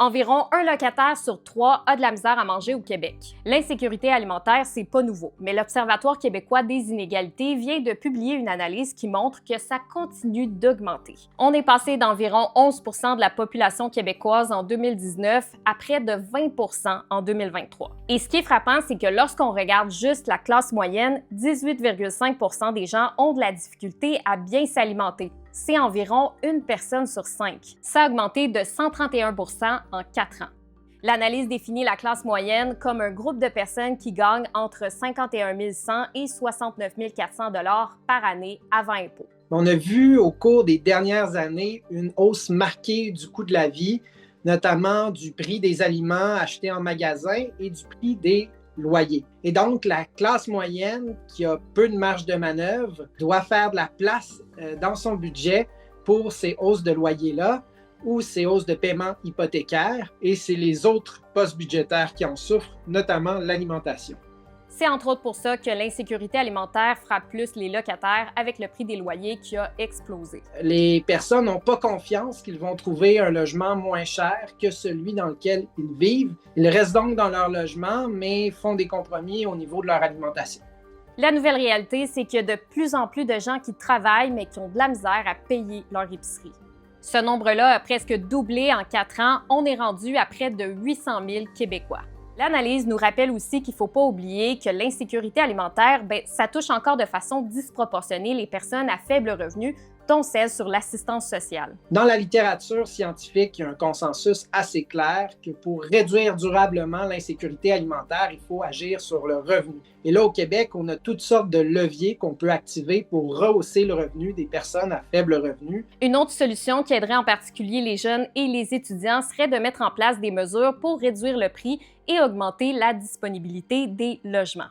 Environ un locataire sur trois a de la misère à manger au Québec. L'insécurité alimentaire, c'est pas nouveau, mais l'Observatoire québécois des inégalités vient de publier une analyse qui montre que ça continue d'augmenter. On est passé d'environ 11 % de la population québécoise en 2019 à près de 20 % en 2023. Et ce qui est frappant, c'est que lorsqu'on regarde juste la classe moyenne, 18,5 % des gens ont de la difficulté à bien s'alimenter. C'est environ une personne sur 5. Ça a augmenté de 131 % en 4 ans. L'analyse définit la classe moyenne comme un groupe de personnes qui gagnent entre 51 100 et 69 400 $ par année avant impôt. On a vu au cours des dernières années une hausse marquée du coût de la vie, notamment du prix des aliments achetés en magasin et du prix des loyers. Et donc, la classe moyenne, qui a peu de marge de manœuvre, doit faire de la place dans son budget pour ces hausses de loyer-là ou ces hausses de paiement hypothécaire. Et c'est les autres postes budgétaires qui en souffrent, notamment l'alimentation. C'est entre autres pour ça que l'insécurité alimentaire frappe plus les locataires avec le prix des loyers qui a explosé. Les personnes n'ont pas confiance qu'ils vont trouver un logement moins cher que celui dans lequel ils vivent. Ils restent donc dans leur logement, mais font des compromis au niveau de leur alimentation. La nouvelle réalité, c'est qu'il y a de plus en plus de gens qui travaillent, mais qui ont de la misère à payer leur épicerie. Ce nombre-là a presque doublé en 4 ans. On est rendu à près de 800 000 Québécois. L'analyse nous rappelle aussi qu'il ne faut pas oublier que l'insécurité alimentaire, ça touche encore de façon disproportionnée les personnes à faible revenu, dont celles sur l'assistance sociale. Dans la littérature scientifique, il y a un consensus assez clair que pour réduire durablement l'insécurité alimentaire, il faut agir sur le revenu. Et là, au Québec, on a toutes sortes de leviers qu'on peut activer pour rehausser le revenu des personnes à faible revenu. Une autre solution qui aiderait en particulier les jeunes et les étudiants serait de mettre en place des mesures pour réduire le prix et augmenter la disponibilité des logements.